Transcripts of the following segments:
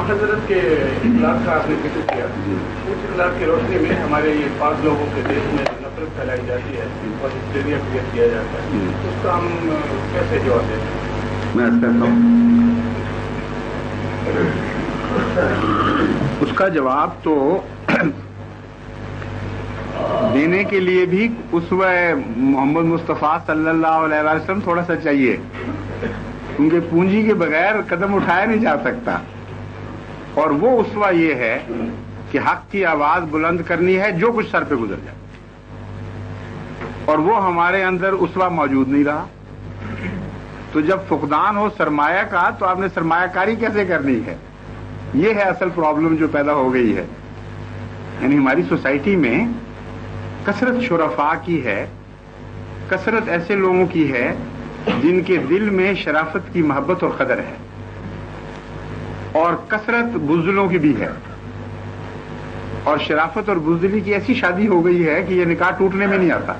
حضرت کے اطلاق کا آپ نے ذکر کیا، اس اطلاق کی روشنی میں ہمارے یہ 5 لوگوں کے دیش میں نفرت پھیلائی جاتی ہے اور ہسٹیریا کریٹ کیا جاتا ہے، اس کا ہم کیسے جواب دیں؟ میں عرض کرتا ہوں، اس کا جواب تو دینے کے لیے بھی اسوہ محمد مصطفیٰ صلی اللہ علیہ وسلم تھوڑا سا چاہیے، کیونکہ پونجی کے بغیر قدم اٹھایا نہیں جا سکتا، اور وہ اسوہ یہ ہے کہ حق کی آواز بلند کرنی ہے جو کچھ سر پہ گزر جائے، اور وہ ہمارے اندر اسوہ موجود نہیں رہا۔ تو جب فقدان ہو سرمایہ کا تو آپ نے سرمایہ کاری کیسے کرنی ہے؟ یہ ہے اصل پرابلم جو پیدا ہو گئی ہے۔ یعنی ہماری سوسائٹی میں کثرت شرفاء کی ہے، کثرت ایسے لوگوں کی ہے جن کے دل میں شرافت کی محبت اور قدر ہے، اور کثرت بزدلوں کی بھی ہے، اور شرافت اور بزدلی کی ایسی شادی ہو گئی ہے کہ یہ نکاح ٹوٹنے میں نہیں آتا،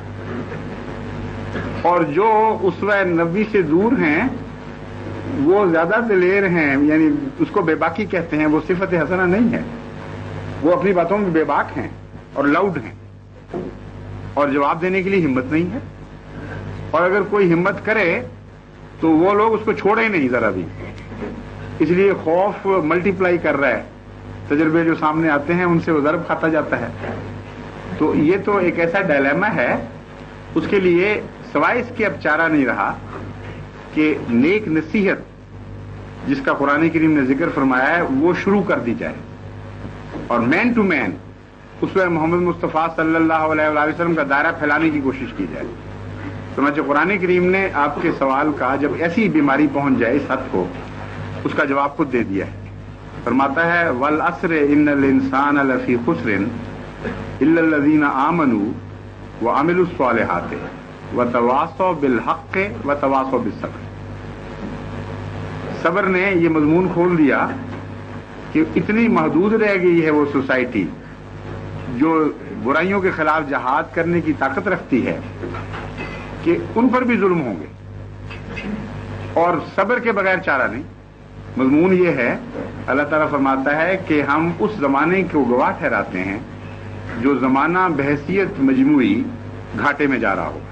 اور جو اسوہ نبی سے دور ہیں وہ زیادہ دلیر ہیں، یعنی اس کو بے باکی کہتے ہیں، وہ صفت حسنہ نہیں ہے، وہ اپنی باتوں میں بے باک ہیں اور لاؤڈ ہیں، اور جواب دینے کے لیے ہمت نہیں ہے، اور اگر کوئی ہمت کرے تو وہ لوگ اس کو چھوڑے نہیں ذرا بھی، اس لیے خوف ملٹی پلائی کر رہا ہے، تجربے جو سامنے آتے ہیں ان سے وہ ضرب کھاتا جاتا ہے۔ تو یہ تو ایک ایسا ڈائلیما ہے، اس کے لیے سوائے اس کے اب چارہ نہیں رہا کہ نیک نصیحت جس کا قرآن کریم نے ذکر فرمایا ہے وہ شروع کر دی جائے، اور مین ٹو مین اسوہ محمد مصطفیٰ صلی اللہ علیہ وسلم کا دائرہ پھیلانے کی کوشش کی جائے۔ چنانچہ قرآن کریم نے آپ کے سوال کا جب ایسی بیماری پہنچ جائے اس حد کو، اس کا جواب خود دے دیا ہے، فرماتا ہے والعصر ان الانسان لفی خسر الا الذین آمنوا وعملوا الصالحات وتواصوا بالحق وتواصوا بالصبر۔ صبر نے یہ مضمون کھول دیا کہ اتنی محدود رہ گئی ہے وہ سوسائٹی جو برائیوں کے خلاف جہاد کرنے کی طاقت رکھتی ہے کہ ان پر بھی ظلم ہوں گے، اور صبر کے بغیر چارہ نہیں۔ مضمون یہ ہے، اللہ تعالیٰ فرماتا ہے کہ ہم اس زمانے کو گواہ ٹھہراتے ہیں جو زمانہ بحیثیت مجموعی گھاٹے میں جا رہا ہوگا۔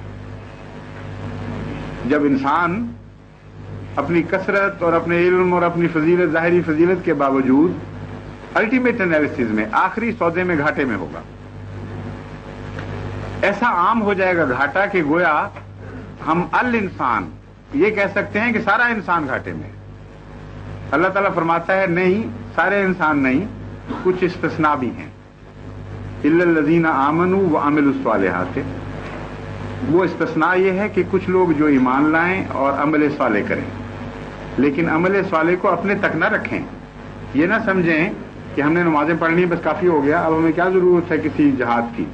جب انسان اپنی کثرت اور اپنے علم اور اپنی فضیلت، ظاہری فضیلت کے باوجود الٹیمیٹ انالیسز میں آخری سودے میں گھاٹے میں ہوگا، ایسا عام ہو جائے گا گھاٹا کہ گویا ہم الانسان یہ کہہ سکتے ہیں کہ سارا انسان گھاٹے میں۔ اللہ تعالیٰ فرماتا ہے نہیں، سارے انسان نہیں، کچھ استثناء بھی ہیں، الا الذین آمنوا وعملوا الصالحات۔ وہ استثناء یہ ہے کہ کچھ لوگ جو ایمان لائیں اور عمل صالح کریں، لیکن عمل صالح کو اپنے تک نہ رکھیں، یہ نہ سمجھیں کہ ہم نے نمازیں پڑھنی بس کافی ہو گیا، اب ہمیں کیا ضرورت ہے کسی جہاد کی۔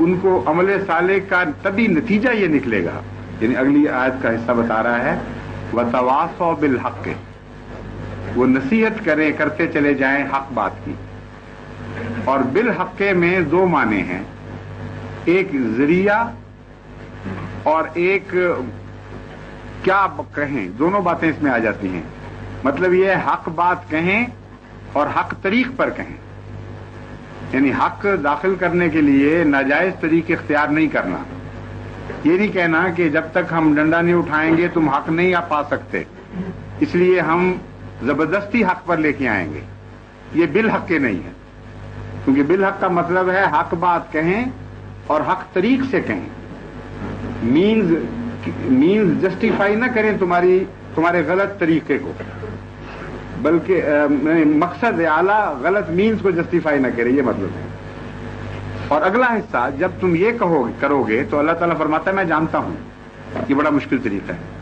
ان کو عمل صالح کا تبھی نتیجہ یہ نکلے گا، یعنی اگلی آیت کا حصہ بتا رہا ہے وتواصوا بالحق، وہ نصیحت کرتے چلے جائیں حق بات کی۔ اور بالحق میں دو معنی ہیں، ایک ذریعہ اور ایک کیا کہیں، دونوں باتیں اس میں آ جاتی ہیں۔ مطلب یہ حق بات کہیں اور حق طریق پر کہیں، یعنی حق داخل کرنے کے لیے ناجائز طریق اختیار نہیں کرنا، یہ نہیں کہنا کہ جب تک ہم ڈنڈا نہیں اٹھائیں گے تم حق نہیں پا سکتے، اس لیے ہم زبردستی حق پر لے کے آئیں گے، یہ بالحق کے نہیں ہے، کیونکہ بالحق کا مطلب ہے حق بات کہیں اور حق طریق سے کہیں، مینز جسٹیفائی نہ کریں تمہارے غلط طریقے کو، بلکہ مقصد اعلیٰ غلط مینز کو جسٹیفائی نہ کرے، یہ مطلب ہے۔ اور اگلا حصہ جب تم یہ کرو گے تو اللہ تعالیٰ فرماتا ہے میں جانتا ہوں یہ بڑا مشکل طریقہ ہے،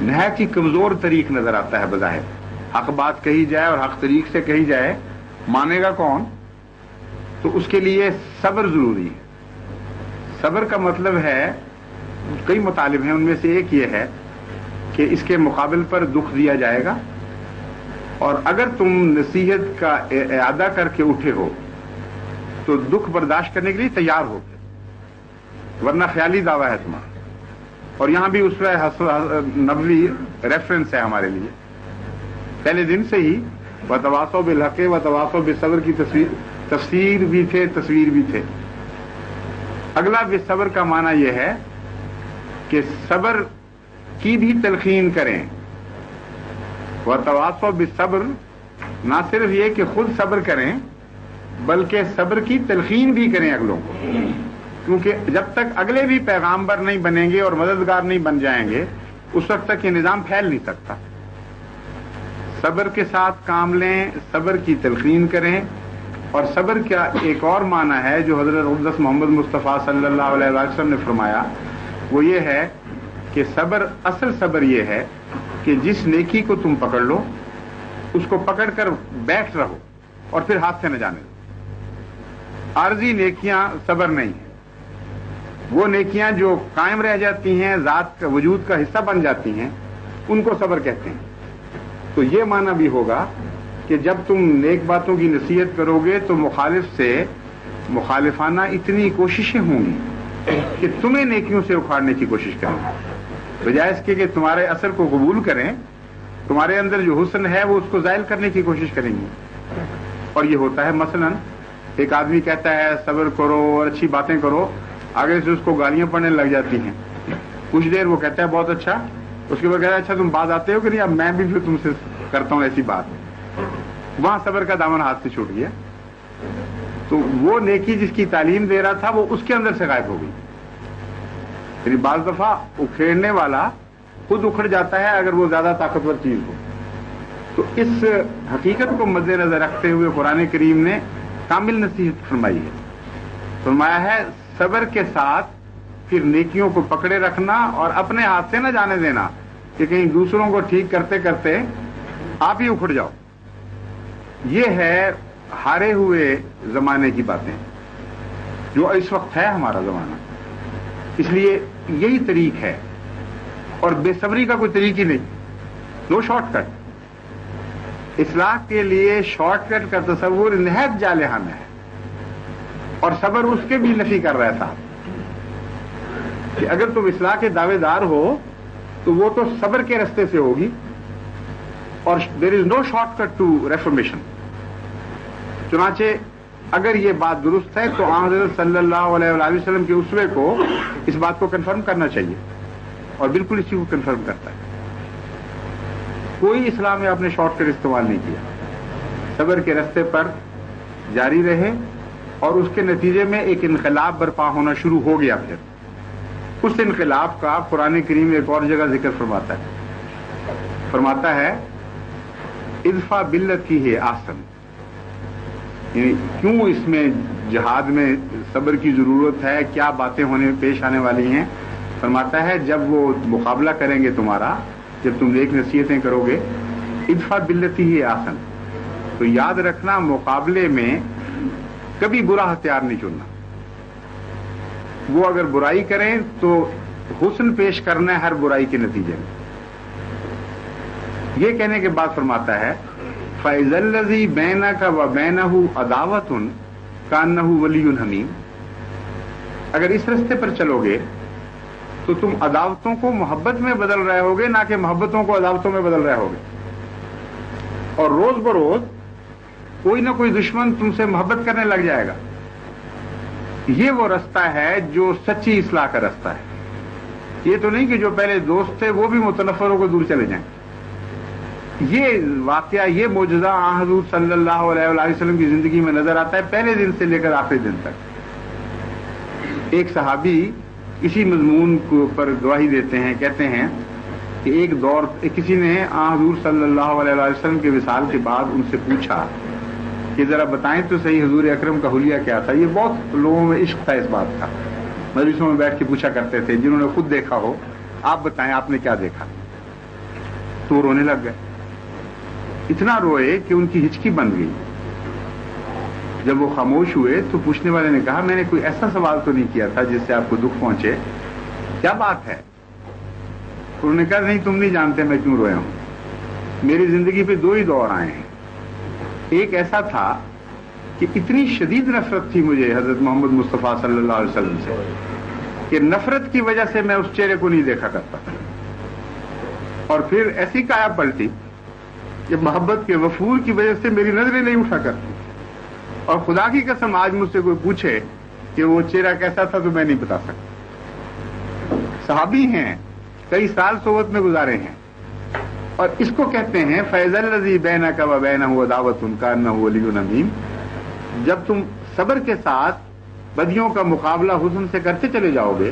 نہایت ہی کمزور طریق نظر آتا ہے بظاہر، حق بات کہی جائے اور حق طریق سے کہی جائے، مانے گا کون؟ تو اس کے لیے صبر ضروری ہے۔ صبر کا مطلب ہے کئی مطالب ہیں، ان میں سے ایک یہ ہے کہ اس کے مقابل پر دکھ دیا جائے گا، اور اگر تم نصیحت کا اعادہ کر کے اٹھے ہو تو دکھ برداشت کرنے کے لیے تیار ہو، ورنہ خیالی دعویٰ ہے تمہارا۔ اور یہاں بھی اسوہ نبوی ریفرنس ہے ہمارے لیے پہلے دن سے ہی وتواصوا بالحق وتواصوا بالصبر کی تفسیر بھی تھے، تصویر بھی تھے۔ اگلا بالصبر کا معنی یہ ہے کہ صبر کی بھی تلقین کریں۔ وتواصوا بالصبر نہ صرف یہ کہ خود صبر کریں بلکہ صبر کی تلقین بھی کریں اگلوں کو، کیونکہ جب تک اگلے بھی پیغامبر نہیں بنیں گے اور مددگار نہیں بن جائیں گے اس وقت تک یہ نظام پھیل نہیں سکتا۔ صبر کے ساتھ کام لیں، صبر کی تلقین کریں۔ اور صبر کا ایک اور معنی ہے جو حضرت اقدس محمد مصطفیٰ صلی اللہ علیہ وسلم نے فرمایا، وہ یہ ہے کہ صبر، اصل صبر یہ ہے کہ جس نیکی کو تم پکڑ لو اس کو پکڑ کر بیٹھ رہو اور پھر ہاتھ سے نہ جانے دو۔ عارضی نیکیاں صبر نہیں ہیں، وہ نیکیاں جو قائم رہ جاتی ہیں، ذات کا وجود کا حصہ بن جاتی ہیں، ان کو صبر کہتے ہیں۔ تو یہ معنی بھی ہوگا کہ جب تم نیک باتوں کی نصیحت کرو گے تو مخالف سے مخالفانہ اتنی کوششیں ہوں گی کہ تمہیں نیکیوں سے اکھاڑنے کی کوشش کریں گے، بجائے اس کے کہ تمہارے اثر کو قبول کریں، تمہارے اندر جو حسن ہے وہ اس کو زائل کرنے کی کوشش کریں گے۔ اور یہ ہوتا ہے، مثلا ایک آدمی کہتا ہے صبر کرو اور اچھی باتیں کرو، آگے سے اس کو گالیاں پڑنے لگ جاتی ہیں، کچھ دیر وہ کہتا ہے بہت اچھا، اس کے بعد کہتا ہے اچھا تم باز آتے ہو کہ نہیں، اب میں بھی پھر تم سے کرتا ہوں ایسی بات۔ وہاں صبر کا دامن ہاتھ سے چھوٹ گیا، تو وہ نیکی جس کی تعلیم دے رہا تھا وہ اس کے اندر سے غائب ہو گئی۔ یعنی بعض دفعہ اکھیڑنے والا خود اکھڑ جاتا ہے اگر وہ زیادہ طاقتور چیز ہو۔ تو اس حقیقت کو مد نظر رکھتے ہوئے قرآن کریم نے کامل نصیحت فرمائی ہے، فرمایا ہے صبر کے ساتھ پھر نیکیوں کو پکڑے رکھنا اور اپنے ہاتھ سے نہ جانے دینا کہ کہیں دوسروں کو ٹھیک کرتے کرتے آپ ہی اکھڑ جاؤ۔ یہ ہے ہارے ہوئے زمانے کی باتیں جو اس وقت ہے ہمارا زمانہ، اس لیے یہی طریق ہے، اور بے صبری کا کوئی طریق ہی نہیں، نو شارٹ کٹ۔ اصلاح کے لیے شارٹ کٹ کا تصور نہایت جالحانہ ہے، اور صبر اس کے بھی نفی کر رہا تھا کہ اگر تم اصلاح کے دعوے دار ہو تو وہ تو صبر کے رستے سے ہوگی، اور دیر از نو شارٹ کٹ ٹو ریفارمیشن۔ چنانچہ اگر یہ بات درست ہے تو حضرت صلی اللہ علیہ وآلہ وسلم کے اسوے کو اس بات کو کنفرم کرنا چاہیے، اور بالکل اسی کو کنفرم کرتا ہے۔ کوئی اسلام میں آپ نے شارٹ کٹ استعمال نہیں کیا، صبر کے رستے پر جاری رہے، اور اس کے نتیجے میں ایک انقلاب برپا ہونا شروع ہو گیا۔ پھر اس انقلاب کا قرآن کریم ایک اور جگہ ذکر فرماتا ہے ادفع باللتی ہے احسن، یعنی کیوں اس میں جہاد میں صبر کی ضرورت ہے، کیا باتیں پیش آنے والی ہیں۔ فرماتا ہے جب وہ مقابلہ کریں گے تمہارا، جب تم نیک نصیحتیں کرو گے، ادفع باللتی ہے احسن، تو یاد رکھنا مقابلے میں کبھی برا ہتھیار نہیں چننا۔ وہ اگر برائی کریں تو حسن پیش کرنا ہے ہر برائی کے نتیجے میں۔ یہ کہنے کے بعد فرماتا ہے فَإِذَا الَّذِي بَيْنَكَ وَبَيْنَهُ عَدَاوَةٌ كَأَنَّهُ وَلِيٌّ حَمِيمٌ، اگر اس رستے پر چلو گے تو تم عداوتوں کو محبت میں بدل رہے ہوگے، نہ کہ محبتوں کو عداوتوں میں بدل رہے ہوگے، اور روز بروز کوئی نہ کوئی دشمن تم سے محبت کرنے لگ جائے گا۔ یہ وہ رستہ ہے جو سچی اصلاح کا رستہ ہے۔ یہ تو نہیں کہ جو پہلے دوست تھے وہ بھی متنفر ہو کر دور چلے جائیں۔ یہ واقعہ، یہ معجزہ حضور صلی اللہ علیہ وآلہ وسلم کی زندگی میں نظر آتا ہے، پہلے دن سے لے کر آخری دن تک۔ ایک صحابی اسی مضمون پر گواہی دیتے ہیں، کہتے ہیں کہ ایک دور کسی نے حضور صلی اللہ علیہ وآلہ وسلم کے وصال کے بعد ان سے پوچھا کہ ذرا بتائیں تو صحیح حضور اکرم کا حلیہ کیا تھا۔ یہ بہت لوگوں میں عشق تھا اس بات کا، مجلسوں میں بیٹھ کے پوچھا کرتے تھے، جنہوں نے خود دیکھا ہو آپ بتائیں آپ نے کیا دیکھا۔ تو رونے لگ گئے، اتنا روئے کہ ان کی ہچکی بن گئی۔ جب وہ خاموش ہوئے تو پوچھنے والے نے کہا میں نے کوئی ایسا سوال تو نہیں کیا تھا جس سے آپ کو دکھ پہنچے، کیا بات ہے؟ انہوں نے کہا نہیں تم نہیں جانتے میں کیوں رویا ہوں، میری زندگی پہ دو ہی دور آئے ہیں۔ ایک ایسا تھا کہ اتنی شدید نفرت تھی مجھے حضرت محمد مصطفیٰ صلی اللہ علیہ وسلم سے کہ نفرت کی وجہ سے میں اس چہرے کو نہیں دیکھا کرتا، اور پھر ایسی کایا پلٹی کہ محبت کے وفور کی وجہ سے میری نظریں نہیں اٹھا کرتی، اور خدا کی قسم آج مجھ سے کوئی پوچھے کہ وہ چہرہ کیسا تھا تو میں نہیں بتا سکتا۔ صحابی ہیں، کئی سال صحبت میں گزارے ہیں، اور اس کو کہتے ہیں فیض الذی بینک و بینہ عداوۃ کانہ ولی حمیم۔ جب تم صبر کے ساتھ بدیوں کا مقابلہ حسن سے کرتے چلے جاؤ گے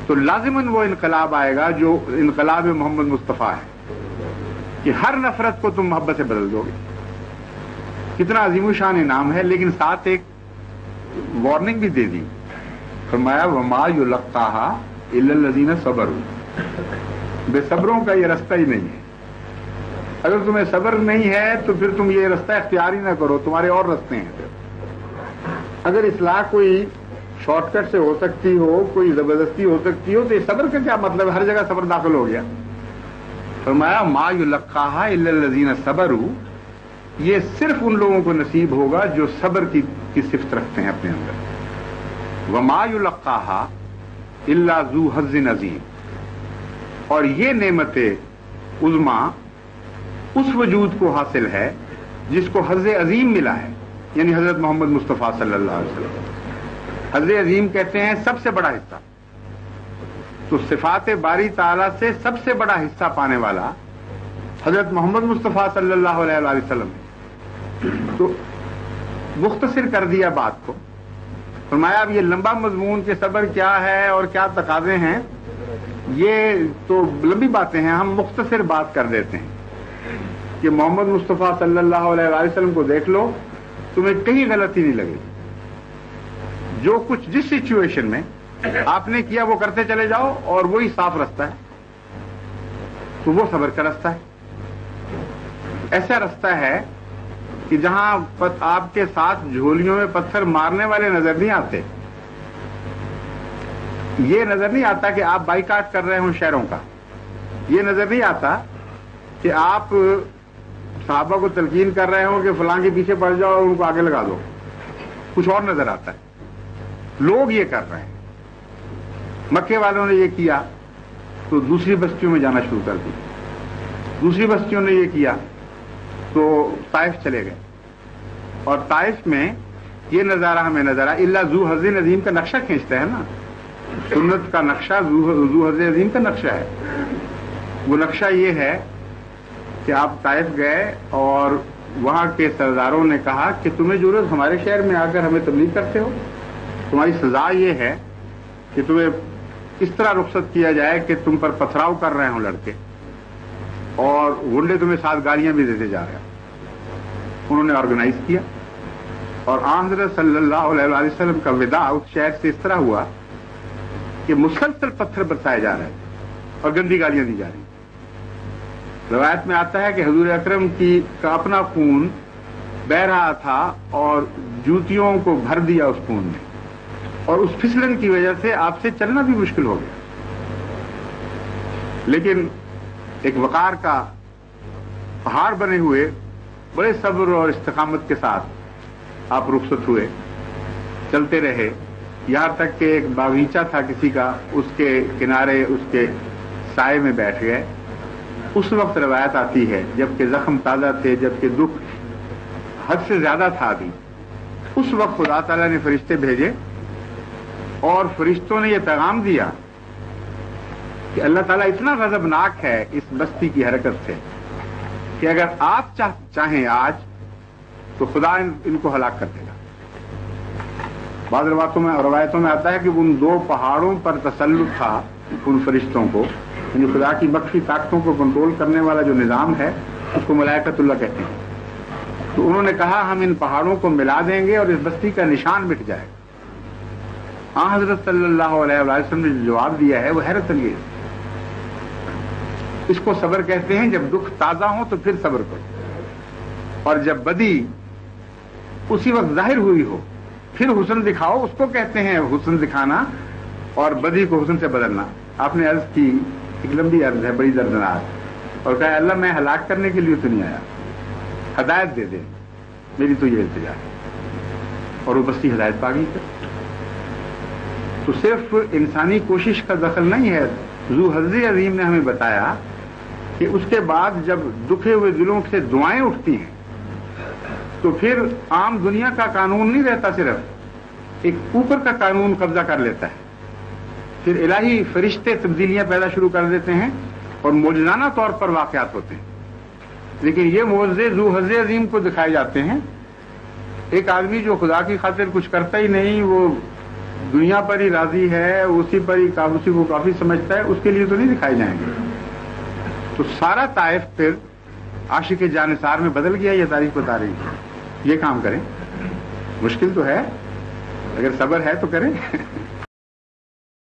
تو لازماً وہ انقلاب آئے گا جو انقلاب محمد مصطفیٰ ہے، کہ ہر نفرت کو تم محبت سے بدل دو گے۔ کتنا عظیم الشان انعام ہے، لیکن ساتھ ایک وارننگ بھی دے دی، فرمایا وما یلقاھا الا الذین صبروا، بے صبروں کا یہ رستہ ہی نہیں ہے۔ اگر تمہیں صبر نہیں ہے تو پھر تم یہ رستہ اختیار ہی نہ کرو، تمہارے اور رستے ہیں۔ اگر اصلاح کوئی شارٹ کٹ سے ہو سکتی ہو، کوئی زبردستی ہو سکتی ہو، تو یہ صبر کا کیا مطلب؟ ہر جگہ صبر داخل ہو گیا۔ فرمایا ما یلقاھا الا الذین صبروا، یہ صرف ان لوگوں کو نصیب ہوگا جو صبر کی صفت رکھتے ہیں اپنے اندر۔ وما یلقاھا الا ذو حظ عظیم، اور یہ نعمت عظما اس وجود کو حاصل ہے جس کو حظ عظیم ملا ہے، یعنی حضرت محمد مصطفیٰ صلی اللہ علیہ وسلم۔ حظ عظیم کہتے ہیں سب سے بڑا حصہ، تو صفات باری تعالیٰ سے سب سے بڑا حصہ پانے والا حضرت محمد مصطفیٰ صلی اللہ علیہ وسلم۔ تو مختصر کر دیا بات کو، فرمایا اب یہ لمبا مضمون کہ صبر کیا ہے اور کیا تقاضے ہیں، یہ تو لمبی باتیں ہیں، ہم مختصر بات کر دیتے ہیں کہ محمد مصطفیٰ صلی اللہ علیہ وسلم کو دیکھ لو، تمہیں کہیں غلطی نہیں لگے گی۔ جو کچھ جس سچویشن میں آپ نے کیا وہ کرتے چلے جاؤ، اور وہی صاف رستہ ہے، تو وہ صبر کا رستہ ہے۔ ایسا رستہ ہے کہ جہاں آپ کے ساتھ جھولیوں میں پتھر مارنے والے نظر نہیں آتے، یہ نظر نہیں آتا کہ آپ بائیکاٹ کر رہے ہوں شہروں کا، یہ نظر نہیں آتا کہ آپ صحابہ کو تلقین کر رہے ہوں کہ فلاں کے پیچھے پڑ جاؤ اور ان کو آگے لگا دو، کچھ اور نظر آتا ہے۔ لوگ یہ کر رہے ہیں، مکے والوں نے یہ کیا تو دوسری بستیوں میں جانا شروع کر دی، دوسری بستیوں نے یہ کیا تو طائف چلے گئے، اور طائف میں یہ نظارہ ہمیں نظر آیا، الا ذو حظ عظیم کا نقشہ کھینچتا ہے نا، سنت کا نقشہ ذو حظ عظیم کا نقشہ ہے۔ وہ نقشہ یہ ہے کہ آپ طائف گئے اور وہاں کے سرداروں نے کہا کہ تمہیں ضرورت ہمارے شہر میں آ کر ہمیں تبلیغ کرتے ہو، تمہاری سزا یہ ہے کہ تمہیں اس طرح رخصت کیا جائے کہ تم پر پتھراؤ کر رہے ہوں لڑکے، اور غنڈے تمہیں ساتھ گالیاں بھی دیتے جا رہے ہیں۔ انہوں نے آرگنائز کیا، اور آن حضرت صلی اللہ علیہ وسلم کا وداع اس شہر سے اس طرح ہوا کہ مسلسل پتھر برسائے جا رہے ہیں اور گندی گالیاں دی جا رہی ہیں۔ روایت میں آتا ہے کہ حضور اکرم کا اپنا خون بہ رہا تھا اور جوتیوں کو بھر دیا اس خون میں، اور اس پھسلن کی وجہ سے آپ سے چلنا بھی مشکل ہو گیا، لیکن ایک وقار کا پہاڑ بنے ہوئے بڑے صبر اور استقامت کے ساتھ آپ رخصت ہوئے، چلتے رہے، یہاں تک کہ ایک باغیچہ تھا کسی کا، اس کے کنارے اس کے سائے میں بیٹھ گئے۔ اس وقت روایت آتی ہے جبکہ زخم تازہ تھے، جبکہ دکھ حد سے زیادہ تھا ابھی، اس وقت خدا تعالیٰ نے فرشتے بھیجے، اور فرشتوں نے یہ پیغام دیا کہ اللہ تعالیٰ اتنا غضبناک ہے اس بستی کی حرکت سے کہ اگر آپ چاہیں آج تو خدا ان کو ہلاک کر دے گا۔ بعض روایتوں میں آتا ہے کہ ان دو پہاڑوں پر تسلط تھا ان فرشتوں کو، یعنی خدا کی مخفی طاقتوں کو کنٹرول کرنے والا جو نظام ہے اس کو ملائکۃ اللہ کہتے ہیں۔ تو انہوں نے کہا ہم ان پہاڑوں کو ملا دیں گے اور اس بستی کا نشان مٹ جائے گا۔ حضرت صلی اللہ علیہ وسلم نے جو جواب دیا ہے وہ حیرت انگیز، اس کو صبر کہتے ہیں۔ جب دکھ تازہ ہو تو پھر صبر کرو، اور جب بدی اسی وقت ظاہر ہوئی ہو پھر حسن دکھاؤ، اس کو کہتے ہیں حسن دکھانا، اور بدی کو حسن سے بدلنا۔ آپ نے عرض کی، ایک لمبی عرض ہے بڑی دردناک، اور کہا اللہ میں ہلاک کرنے کے لیے تو نہیں آیا، ہدایت دے دے، میری تو یہ التجا ہے، اور وہ بستی ہدایت پا گئی۔ تو صرف انسانی کوشش کا دخل نہیں ہے، ذو حظ عظیم نے ہمیں بتایا کہ اس کے بعد جب دکھے ہوئے دلوں سے دعائیں اٹھتی ہیں تو پھر عام دنیا کا قانون نہیں رہتا، صرف ایک اوپر کا قانون قبضہ کر لیتا ہے، پھر الہی فرشتے تبدیلیاں پیدا شروع کر دیتے ہیں اور معجزانہ طور پر واقعات ہوتے ہیں۔ لیکن یہ معجزے ذو حظ عظیم کو دکھائے جاتے ہیں۔ ایک آدمی جو خدا کی خاطر کچھ کرتا ہی نہیں، وہ دنیا پر ہی راضی ہے، اسی کو کافی سمجھتا ہے، اس کے لیے تو نہیں دکھائے جائیں گے۔ تو سارا طائف پھر عاشق جانثار میں بدل گیا، یہ تاریخ بتا رہی ہے۔ یہ کام کریں، مشکل تو ہے، اگر صبر ہے تو کریں۔